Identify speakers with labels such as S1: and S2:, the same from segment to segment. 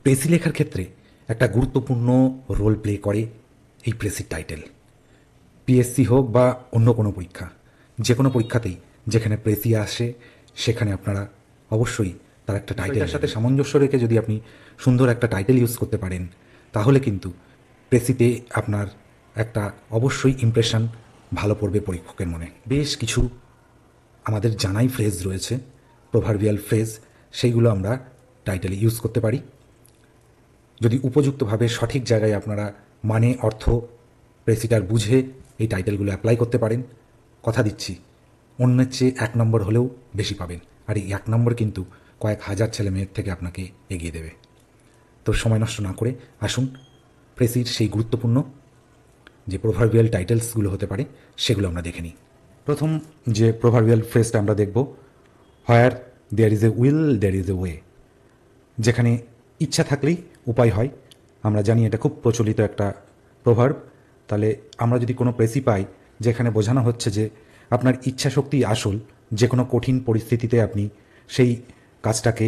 S1: Precis লেখার ক্ষেত্রে একটা গুরুত্বপূর্ণ রোল প্লে করে এই প্রেসির টাইটেল। পিএসসি হোক বা অন্য কোনো পরীক্ষা, যে কোনো পরীক্ষাতেই যেখানে প্রেসি আসে সেখানে আপনারা অবশ্যই তার একটা টাইটেলের সাথে সামঞ্জস্য রেখে যদি আপনি সুন্দর একটা টাইটেল ইউজ করতে পারেন, তাহলে কিন্তু প্রেসিতে আপনার একটা অবশ্যই ইমপ্রেশন ভালো পড়বে পরীক্ষকের মনে। বেশ কিছু আমাদের জানাই ফ্রেজ রয়েছে, প্রভার্বিয়াল ফ্রেজ, সেইগুলো আমরা টাইটেলে ইউজ করতে পারি যদি উপযুক্তভাবে সঠিক জায়গায় আপনারা মানে অর্থ প্রেসিটার বুঝে এই টাইটেলগুলো অ্যাপ্লাই করতে পারেন। কথা দিচ্ছি অন্যের চেয়ে 1 নম্বর হলেও বেশি পাবেন, আর এই 1 নম্বর কিন্তু কয়েক হাজার ছেলে মেয়ের থেকে আপনাকে এগিয়ে দেবে। তো সময় নষ্ট না করে আসুন প্রেসির সেই গুরুত্বপূর্ণ যে প্রভার্বিয়াল টাইটেলসগুলো হতে পারে সেগুলো আমরা দেখে নিই। প্রথম যে প্রভার্বিয়াল ফ্রেজটা আমরা দেখব, where there is a will there is a way. যেখানে ইচ্ছা থাকলেই উপায় হয়। আমরা জানি এটা খুব প্রচলিত একটা প্রভার্ব। তাহলে আমরা যদি কোনো প্রেসি পাই যেখানে বোঝানো হচ্ছে যে আপনার ইচ্ছা শক্তি আসল, যে কোনো কঠিন পরিস্থিতিতে আপনি সেই কাজটাকে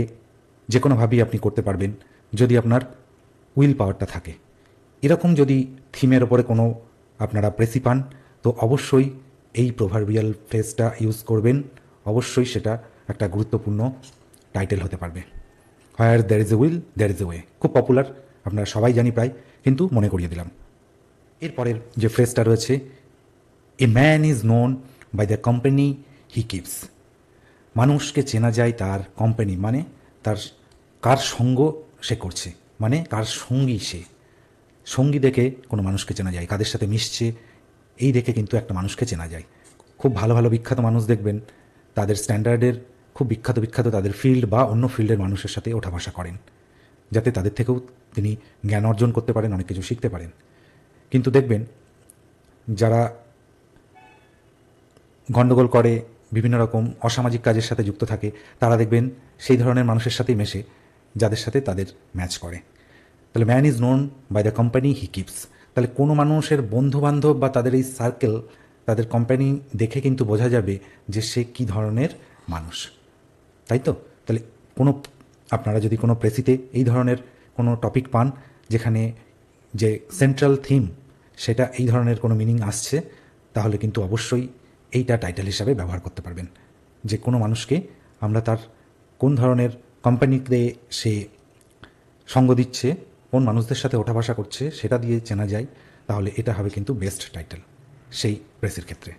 S1: যে কোনোভাবেই আপনি করতে পারবেন যদি আপনার উইল পাওয়ারটা থাকে। এরকম যদি থিমের ওপরে কোনো আপনারা প্রেসি পান তো অবশ্যই এই প্রভার্বিয়াল ফ্রেজটা ইউজ করবেন। অবশ্যই সেটা একটা গুরুত্বপূর্ণ টাইটেল হতে পারবে। Where there is a will there is a way, খুব পপুলার, আপনারা সবাই জানি প্রায়, কিন্তু মনে করিয়ে দিলাম। এরপরের যে ফ্রেজটা রয়েছে, a man is known by the company he keeps. মানুষকে চেনা যায় তার কোম্পানি, মানে তার কার সঙ্গ সে করছে, মানে কার সঙ্গী সে। সঙ্গী দেখে কোনো মানুষকে চেনা যায়, কাদের সাথে মিশছে এই দেখে কিন্তু একটা মানুষকে চেনা যায়। খুব ভালো ভালো বিখ্যাত মানুষ দেখবেন তাদের স্ট্যান্ডার্ডের খুব বিখ্যাত বিখ্যাত তাদের ফিল্ড বা অন্য ফিল্ডের মানুষের সাথে ওঠা বসা করেন, যাতে তাদের থেকেও তিনি জ্ঞান অর্জন করতে পারেন, অনেক কিছু শিখতে পারেন। কিন্তু দেখবেন যারা গণ্ডগোল করে, বিভিন্ন রকম অসামাজিক কাজের সাথে যুক্ত থাকে, তারা দেখবেন সেই ধরনের মানুষের সাথেই মেশে যাদের সাথে তাদের ম্যাচ করে। তাহলে man is known by the company he keeps. তাহলে কোনো মানুষের বন্ধুবান্ধব বা তাদের এই সার্কেল, তাদের কোম্পানি দেখে কিন্তু বোঝা যাবে যে সে কী ধরনের মানুষ, তাই তো? তাহলে কোনো আপনারা যদি কোনো প্রেসিতে এই ধরনের কোনো টপিক পান যেখানে যে সেন্ট্রাল থিম সেটা এই ধরনের কোনো মিনিং আসছে, তাহলে কিন্তু অবশ্যই এইটা টাইটেল হিসাবে ব্যবহার করতে পারবেন। যে কোনো মানুষকে আমরা তার কোন ধরনের কোম্পানিতে সে সঙ্গ দিচ্ছে, কোন মানুষদের সাথে ওঠা বসা করছে সেটা দিয়ে চেনা যায়, তাহলে এটা হবে কিন্তু বেস্ট টাইটেল সেই প্রেসের ক্ষেত্রে।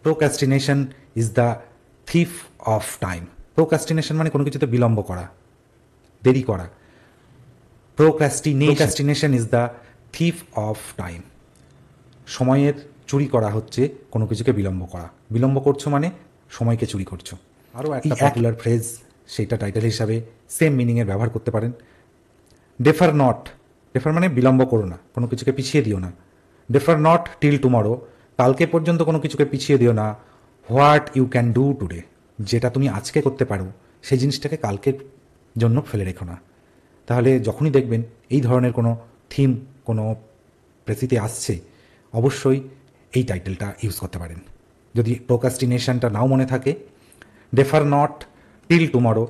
S1: Procrastination is the thief of time. Procrastination মানে কোনো কিছুতে বিলম্ব করা, দেরি করা। Procrastination is the thief of time. সময়ের চুরি করা হচ্ছে কোনো কিছুকে বিলম্ব করা। বিলম্ব করছো মানে সময়কে চুরি করছো। আরও একটা পপুলার ফ্রেজ, সেইটা টাইটেল হিসাবে সেম মিনিংয়ের ব্যবহার করতে পারেন। Defer not. ডেফার মানে বিলম্ব করো না, কোনো কিছুকে পিছিয়ে দিও না। Defer not till tomorrow. কালকে পর্যন্ত কোনো কিছুকে পিছিয়ে দিও না। What you can do today. যেটা তুমি আজকে করতে পারো সেই জিনিসটাকে কালকের জন্য ফেলে রেখো না। তাহলে যখনই দেখবেন এই ধরনের কোনো থিম কোনো প্রেসিতে আসছে, অবশ্যই এই টাইটেলটা ইউজ করতে পারেন। যদি প্রোক্রাস্টিনেশনটা নাও মনে থাকে, ডেফার নট টিল টুমরো,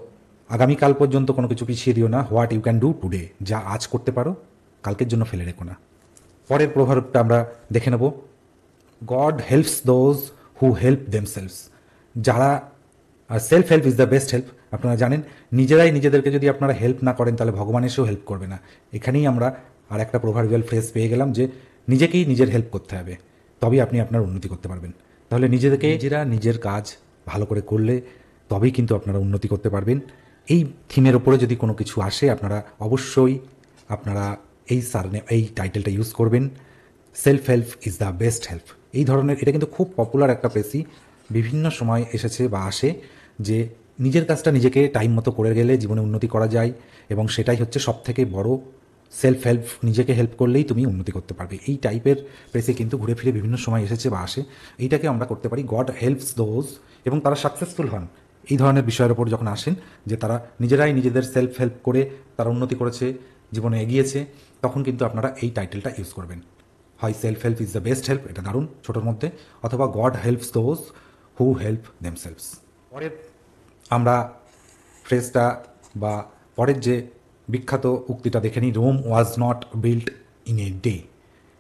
S1: আগামীকাল পর্যন্ত কোনো কিছু পিছিয়ে দিও না। What you can do today, যা আজ করতে পারো কালকের জন্য ফেলে রেখো না। পরের প্রভাবটা আমরা দেখে নেব, God helps those who help themselves. যারা self help is the best help. আপনারা জানেন নিজেরাই নিজেদেরকে যদি আপনারা হেল্প না করেন তাহলে ভগবান এসেও হেল্প করবে না। এখানেই আমরা আর একটা প্রভার্বিয়াল ফ্রেজ পেয়ে গেলাম যে নিজেকেই নিজের হেল্প করতে হবে, তবেই আপনি আপনার উন্নতি করতে পারবেন। তাহলে নিজেরা নিজের কাজ ভালো করে করলে তবেই কিন্তু আপনারা উন্নতি করতে পারবেন। এই থিমের ওপরে যদি কোনো কিছু আসে আপনারা অবশ্যই আপনারা এই টাইটেলটা ইউজ করবেন, self help is the best help. এই ধরনের এটা কিন্তু খুব পপুলার একটা প্রেসি, বিভিন্ন সময় এসেছে বা আসে যে নিজের কাজটা নিজেকে টাইম মতো করে গেলে জীবনে উন্নতি করা যায়, এবং সেটাই হচ্ছে সবথেকে বড় সেলফ হেল্প। নিজেকে হেল্প করলেই তুমি উন্নতি করতে পারবে। এই টাইপের প্রেসে কিন্তু ঘুরে ফিরে বিভিন্ন সময় এসেছে বা আসে। এইটাকে আমরা করতে পারি গড হেল্পস দোজ, এবং তারা সাকসেসফুল হন এই ধরনের বিষয়ের ওপর যখন আসেন, যে তারা নিজেরাই নিজেদের সেলফ হেল্প করে তারা উন্নতি করেছে, জীবনে এগিয়েছে, তখন কিন্তু আপনারা এই টাইটেলটা ইউজ করবেন। হয় self help is the best help, এটা দারুণ ছোটোর মধ্যে, অথবা god helps those who help themselves. পরের আমরা ফ্রেজটা বা পরের যে বিখ্যাত উক্তিটা দেখে নিই, Rome was not built in a day.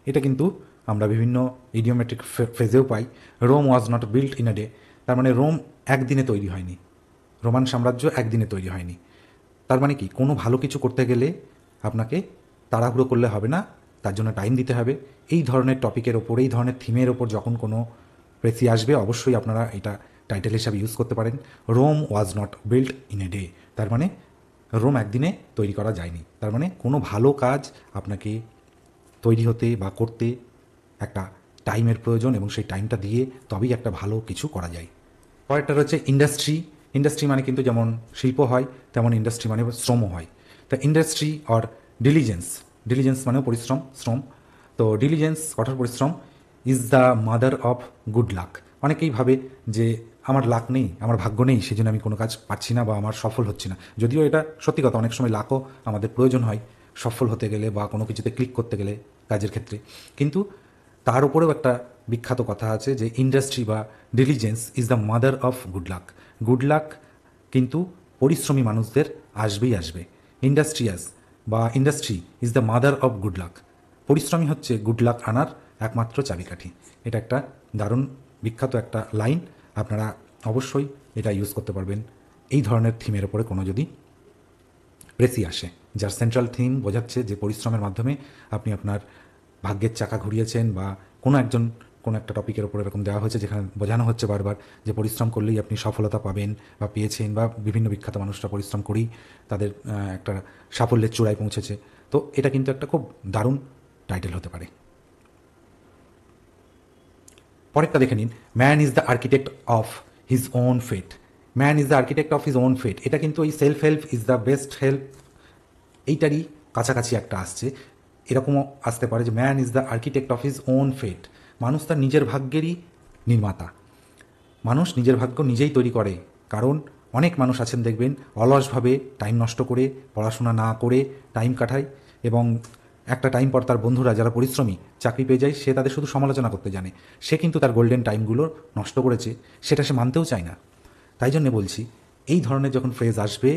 S1: এটা কিন্তু আমরা বিভিন্ন ইডিওমেট্রিক ফ্রেজেও পাই, Rome was not built in a day. তার মানে রোম একদিনে তৈরি হয়নি, রোমান সাম্রাজ্য একদিনে তৈরি হয়নি। তার মানে কি, কোনো ভালো কিছু করতে গেলে আপনাকে তাড়াহুড়ো করলে হবে না, তার জন্য টাইম দিতে হবে। এই ধরনের টপিকের ওপর, এই ধরনের থিমের ওপর যখন কোনো প্রেসি আসবে, অবশ্যই আপনারা এটা টাইটেল হিসাবে ইউজ করতে পারেন, Rome was not built in a day. তার মানে রোম একদিনে তৈরি করা যায়নি। তার মানে কোনো ভালো কাজ আপনাকে তৈরি হতে বা করতে একটা টাইমের প্রয়োজন, এবং সেই টাইমটা দিয়ে তবেই একটা ভালো কিছু করা যায়। পরেরটা হচ্ছে ইন্ডাস্ট্রি। ইন্ডাস্ট্রি মানে কিন্তু যেমন শিল্প হয়, তেমন ইন্ডাস্ট্রি মানে শ্রমও হয়। তা ইন্ডাস্ট্রি অর ডিলিজেন্স, ডিলিজেন্স মানেও পরিশ্রম, শ্রম। তো ডিলিজেন্স, কঠোর পরিশ্রম, is the mother of good luck. অনেকেই ভাবে যে আমার লাক নেই, আমার ভাগ্য নেই, সেজন্য আমি কোনো কাজ পাচ্ছি না বা আমার সফল হচ্ছে না। যদিও এটা সত্যি কথা, অনেক সময় লাকও আমাদের প্রয়োজন হয় সফল হতে গেলে বা কোনো কিছুতে ক্লিক করতে গেলে কাজের ক্ষেত্রে। কিন্তু তার উপরেও একটা বিখ্যাত কথা আছে যে ইন্ডাস্ট্রি বা diligence is the mother of good luck. Good luck কিন্তু পরিশ্রমী মানুষদের আসবেই আসবে। ইন্ডাস্ট্রিয়াস বা industry is the mother of good luck. পরিশ্রমী হচ্ছে গুড লাক আনার একমাত্র চাবিকাঠি। এটা একটা দারুণ বিখ্যাত একটা লাইন, আপনারা অবশ্যই এটা ইউজ করতে পারবেন এই ধরনের থিমের ওপরে কোনো যদি প্রেসি আসে, যার সেন্ট্রাল থিম বোঝাচ্ছে যে পরিশ্রমের মাধ্যমে আপনি আপনার ভাগ্যের চাকা ঘুরিয়েছেন, বা কোনো একটা টপিকের ওপর এরকম দেওয়া হয়েছে যেখানে বোঝানো হচ্ছে বারবার যে পরিশ্রম করলেই আপনি সফলতা পাবেন বা পেয়েছেন, বা বিভিন্ন বিখ্যাত মানুষরা পরিশ্রম করেই তাদের একটা সাফল্যের চূড়ায় পৌঁছেছে। তো এটা কিন্তু একটা খুব দারুণ টাইটেল হতে পারে। পরেরটা দেখে নিন, man is the architect of his own fate. Man is the architect of his own fate, এটা কিন্তু এই self help is the best help, এইটারই কাছাকাছি একটা আসছে। এরকমও আসতে পারে যে man is the architect of his own fate, মানুষ তার নিজের ভাগ্যেরই নির্মাতা। মানুষ নিজের ভাগ্য নিজেই তৈরি করে। কারণ অনেক মানুষ আছেন দেখবেন অলসভাবে টাইম নষ্ট করে, পড়াশোনা না করে টাইম কাটায়, এবং একটা টাইম পর তার বন্ধুরা যারা পরিশ্রমী চাকরি পেয়ে যায়, সে তাদের শুধু সমালোচনা করতে জানে। সে কিন্তু তার গোল্ডেন টাইমগুলো নষ্ট করেছে, সেটা সে মানতেও চায় না। তাই জন্য বলছি, এই ধরনের যখন ফ্রেজ আসবে,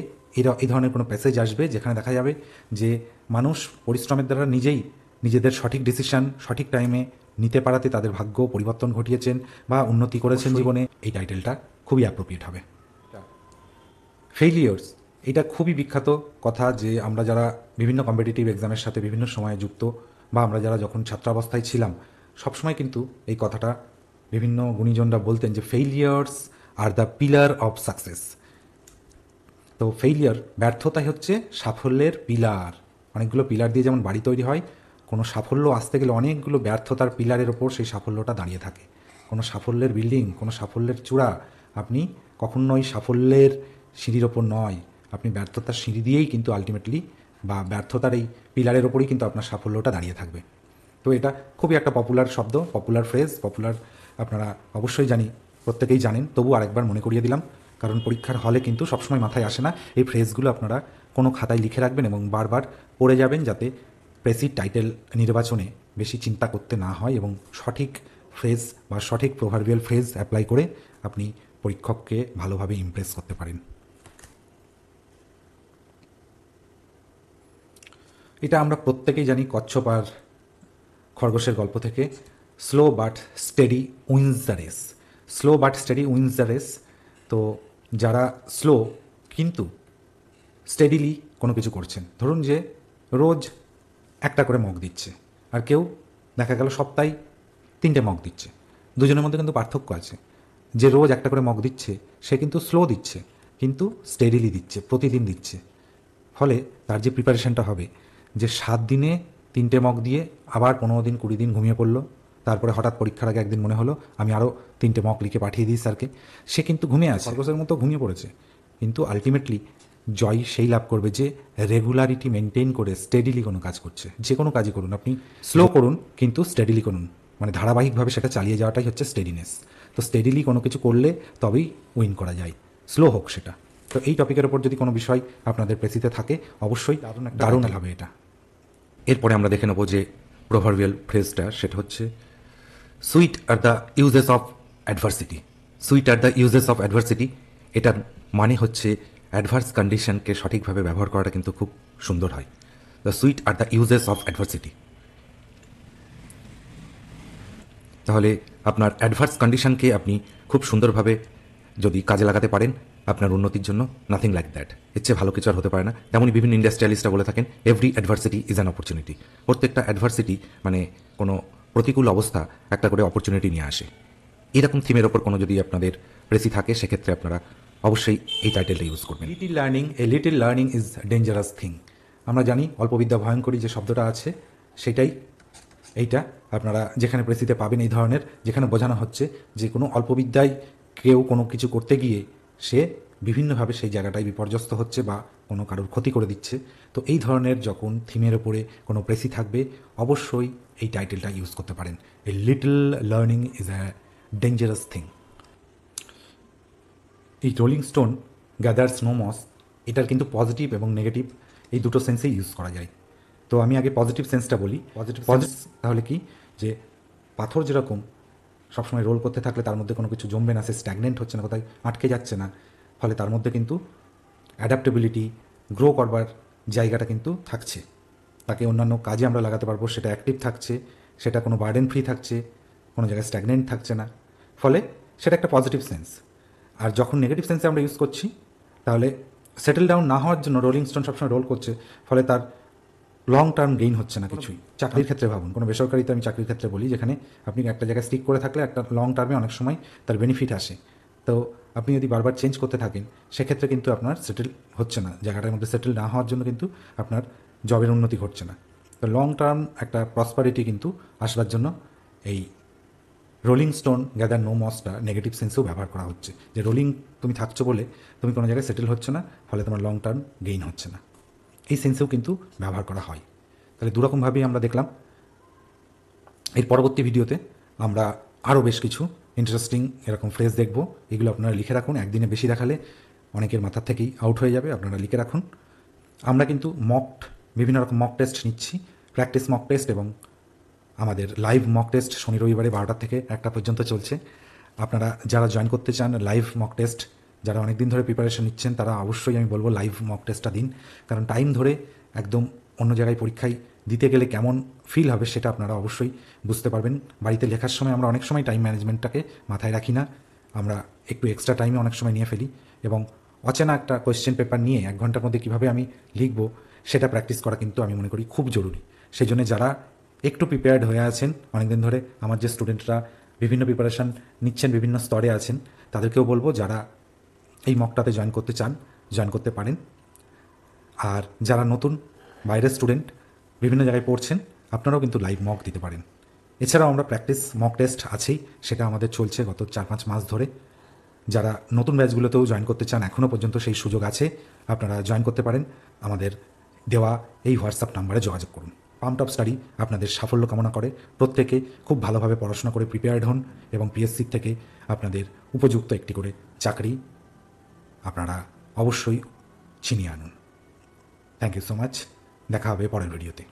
S1: এই ধরনের কোনো প্যাসেজ আসবে যেখানে দেখা যাবে যে মানুষ পরিশ্রমের দ্বারা নিজেই নিজেদের সঠিক ডিসিশন সঠিক টাইমে নিতে পারাতে তাদের ভাগ্য পরিবর্তন ঘটিয়েছেন বা উন্নতি করেছেন জীবনে, এই টাইটেলটা খুবই অ্যাপ্রোপ্রিয়েট হবে। ফেইলিয়ার্স, এটা খুবই বিখ্যাত কথা, যে আমরা যারা বিভিন্ন কম্পিটিটিভ এক্সামের সাথে বিভিন্ন সময়ে যুক্ত, বা আমরা যারা যখন ছাত্রাবস্থায় ছিলাম, সবসময় কিন্তু এই কথাটা বিভিন্ন গুণীজনরা বলতেন যে ফেইলিয়ার্স are the pillar of success. তো ফেইলিয়ার, ব্যর্থতাই হচ্ছে সাফল্যের পিলার। অনেকগুলো পিলার দিয়ে যেমন বাড়ি তৈরি হয়, কোনো সাফল্য আসতে গেলে অনেকগুলো ব্যর্থতার পিলারের ওপর সেই সাফল্যটা দাঁড়িয়ে থাকে। কোনো সাফল্যের বিল্ডিং, কোনো সাফল্যের চূড়া আপনি কখনোই সাফল্যের সিঁড়ির ওপর নয়, আপনি ব্যর্থতার সিঁড়ি দিয়েই কিন্তু আলটিমেটলি, বা ব্যর্থতার এই পিলারের ওপরেই কিন্তু আপনার সাফল্যটা দাঁড়িয়ে থাকবে। তো এটা খুবই একটা পপুলার শব্দ, পপুলার ফ্রেজ, পপুলার, আপনারা অবশ্যই প্রত্যেকেই জানেন, তবু আরেকবার মনে করিয়ে দিলাম, কারণ পরীক্ষার হলে কিন্তু সবসময় মাথায় আসে না। এই ফ্রেজগুলো আপনারা কোনো খাতায় লিখে রাখবেন এবং বারবার পড়ে যাবেন, যাতে প্রেসিড টাইটেল নির্বাচনে বেশি চিন্তা করতে না হয়, এবং সঠিক ফ্রেজ বা সঠিক প্রভার্বিয়াল ফ্রেজ অ্যাপ্লাই করে আপনি পরীক্ষককে ভালোভাবে ইমপ্রেস করতে পারেন। এটা আমরা প্রত্যেকেই জানি কচ্ছপ আর খরগোশের গল্প থেকে, slow but steady wins the race. Slow but steady wins the race. তো যারা স্লো কিন্তু স্টেডিলি কোনো কিছু করছেন, ধরুন যে রোজ একটা করে মগ দিচ্ছে, আর কেউ দেখা গেল সপ্তাহে 3টে মগ দিচ্ছে, দুজনের মধ্যে কিন্তু পার্থক্য আছে। যে রোজ একটা করে মগ দিচ্ছে সে কিন্তু স্লো দিচ্ছে, কিন্তু স্টেডিলি দিচ্ছে, প্রতিদিন দিচ্ছে। ফলে তার যে প্রিপারেশনটা হবে, যে 7 দিনে 3টে মগ দিয়ে আবার 15 দিন 20 দিন ঘুমিয়ে পড়লো, তারপরে হঠাৎ পরীক্ষার আগে একদিন মনে হলো আমি আরও 3টে মক লিখে পাঠিয়ে দিই স্যারকে, সে কিন্তু ঘুমিয়ে আছে, খরগোশের মতো ঘুমিয়ে পড়েছে। কিন্তু আলটিমেটলি জয় সেই লাভ করবে যে রেগুলারিটি মেনটেন করে স্টেডিলি কোনো কাজ করছে। যে কোনো কাজই করুন, আপনি স্লো করুন কিন্তু স্টেডিলি করুন, মানে ধারাবাহিকভাবে সেটা চালিয়ে যাওয়াটাই হচ্ছে স্টেডিনেস। তো স্টেডিলি কোনো কিছু করলে তবেই উইন করা যায়, স্লো হোক সেটা। তো এই টপিকের ওপর যদি কোনো বিষয় আপনাদের প্রেসিতে থাকে, অবশ্যই দারুণ হবে এটা। এরপরে আমরা দেখে নেব যে প্রভার্বিয়াল ফ্রেজটা, সেটা হচ্ছে sweet are the uses of adversity. Sweet are the uses of adversity, এটার মানে হচ্ছে অ্যাডভার্স কন্ডিশনকে সঠিকভাবে ব্যবহার করাটা কিন্তু খুব সুন্দর হয়। The sweet are the uses of adversity. তাহলে আপনার অ্যাডভার্স কন্ডিশনকে আপনি খুব সুন্দরভাবে যদি কাজে লাগাতে পারেন আপনার উন্নতির জন্য, নাথিং লাইক দ্যাট, এর চেয়ে ভালো কিছু আর হতে পারে না। তেমনই বিভিন্ন ইন্ডাস্ট্রিয়ালিস্টরা বলে থাকেন every adversity is an opportunity. প্রত্যেকটা অ্যাডভার্সিটি মানে কোনো প্রতিকূল অবস্থা একটা করে অপরচুনিটি নিয়ে আসে। এরকম থিমের ওপর কোনো যদি আপনাদের প্রেসি থাকে সেক্ষেত্রে আপনারা অবশ্যই এই টাইটেলটা ইউজ করবেন। Little learning is dangerous thing. আমরা জানি অল্পবিদ্যা ভয়ঙ্করী যে শব্দটা আছে সেটাই এইটা। আপনারা যেখানে প্রেসিতে পাবেন এই ধরনের, যেখানে বোঝানো হচ্ছে যে কোনো অল্পবিদ্যায় কেউ কোনো কিছু করতে গিয়ে সে বিভিন্নভাবে সেই জায়গাটায় বিপর্যস্ত হচ্ছে বা কোনো কারোর ক্ষতি করে দিচ্ছে। তো এই ধরনের যখন থিমের ওপরে কোনো প্রেসি থাকবে অবশ্যই এই টাইটেলটা ইউজ করতে পারেন। A little learning is a dangerous thing. এই rolling stone gathers no moss, এটার কিন্তু পজিটিভ এবং নেগেটিভ এই দুটো সেন্সেই ইউজ করা যায়। তো আমি আগে পজিটিভ সেন্সটা বলি। পজিটিভ তাহলে কি, যে পাথর যেরকম সবসময় রোল করতে থাকলে তার মধ্যে কোনো কিছু জমবে না, সে স্ট্যাগনেন্ট হচ্ছে না, কোথায় আটকে যাচ্ছে না, ফলে তার মধ্যে কিন্তু অ্যাডাপ্টেবিলিটি, গ্রো করবার জায়গাটা কিন্তু থাকছে। তাকে অন্যান্য কাজে আমরা লাগাতে পারবো, সেটা অ্যাক্টিভ থাকছে, সেটা কোনো বার্ডেন ফ্রি থাকছে, কোনো জায়গায় স্ট্যাগনেন্ট থাকছে না, ফলে সেটা একটা পজিটিভ সেন্স। আর যখন নেগেটিভ সেন্সে আমরা ইউজ করছি তাহলে সেটেল ডাউন না হওয়ার জন্য রোলিং স্টোন সবসময় রোল করছে, ফলে তার লং টার্ম গেইন হচ্ছে না কিছুই। চাকরির ক্ষেত্রে ভাবুন, কোনো বেসরকারিতে আমি চাকরির ক্ষেত্রে বলি, যেখানে আপনি একটা জায়গায় স্টিক করে থাকলে একটা লং টার্মে অনেক সময় তার বেনিফিট আসে। তো আপনি যদি বারবার চেঞ্জ করতে থাকেন সেক্ষেত্রে কিন্তু আপনার সেটেল হচ্ছে না, জায়গাটার মধ্যে সেটেল না হওয়ার জন্য কিন্তু আপনার জবের উন্নতি ঘটছে না। তো লং টার্ম একটা প্রসপারিটি কিন্তু আসবার জন্য এই রোলিং স্টোন গ্যাদার নো মসটা নেগেটিভ সেন্সেও ব্যবহার করা হচ্ছে, যে রোলিং তুমি থাকছো বলে তুমি কোনো জায়গায় সেটেল হচ্ছে না, ফলে তোমার লং টার্ম গেইন হচ্ছে না, এই সেন্সেও কিন্তু ব্যবহার করা হয়। তাহলে দুরকমভাবেই আমরা দেখলাম। এর পরবর্তী ভিডিওতে আমরা আরও বেশ কিছু ইন্টারেস্টিং এরকম ফ্রেজ দেখব। এগুলো আপনারা লিখে রাখুন, একদিনে বেশি দেখালে অনেকের মাথার থেকেই আউট হয়ে যাবে, আপনারা লিখে রাখুন। আমরা কিন্তু বিভিন্ন রকম মক টেস্ট নিচ্ছি, প্র্যাকটিস মক টেস্ট এবং আমাদের লাইভ মক টেস্ট শনি রবিবারে 12টা থেকে 1টা পর্যন্ত চলছে। আপনারা যারা জয়েন করতে চান লাইভ মক টেস্ট, যারা অনেক দিন ধরে প্রিপারেশন নিচ্ছেন, তারা অবশ্যই আমি বলবো লাইভ মক টেস্টটা দিন, কারণ টাইম ধরে একদম অন্য জায়গায় পরীক্ষায় দিতে গেলে কেমন ফিল হবে সেটা আপনারা অবশ্যই বুঝতে পারবেন। বাড়িতে লেখার সময় আমরা অনেক সময় টাইম ম্যানেজমেন্টটাকে মাথায় রাখি না, আমরা একটু এক্সট্রা টাইমে অনেক সময় নিয়ে ফেলি, এবং অচেনা একটা কোয়েশ্চেন পেপার নিয়ে 1 ঘন্টার মধ্যে কীভাবে আমি লিখব সেটা প্র্যাকটিস করা কিন্তু আমি মনে করি খুব জরুরি। সেই জন্য যারা একটু প্রিপেয়ার্ড হয়ে আছেন অনেকদিন ধরে, আমার যে স্টুডেন্টরা বিভিন্ন প্রিপারেশান নিচ্ছেন, বিভিন্ন স্তরে আছেন, তাদেরকেও বলবো যারা এই মকটাতে জয়েন করতে চান জয়েন করতে পারেন। আর যারা নতুন বাইরের স্টুডেন্ট বিভিন্ন জায়গায় পড়ছেন, আপনারাও কিন্তু লাইভ মক দিতে পারেন। এছাড়াও আমরা প্র্যাকটিস মক টেস্ট আছেই, সেটা আমাদের চলছে গত 4-5 মাস ধরে। যারা নতুন ব্যাচগুলোতেও জয়েন করতে চান এখনও পর্যন্ত সেই সুযোগ আছে, আপনারা জয়েন করতে পারেন। আমাদের দেওয়া এই হোয়াটসঅ্যাপ নাম্বারে যোগাযোগ করুন। পাম্প টপ স্টাডি আপনাদের সাফল্য কামনা করে। প্রত্যেকে খুব ভালোভাবে পড়াশোনা করে প্রিপেয়ার্ড হন এবং পিএসসি থেকে আপনাদের উপযুক্ত একটি করে চাকরি আপনারা অবশ্যই ছিনিয়ে আনুন। থ্যাংক ইউ সো মাচ, দেখা হবে পরের ভিডিওতে।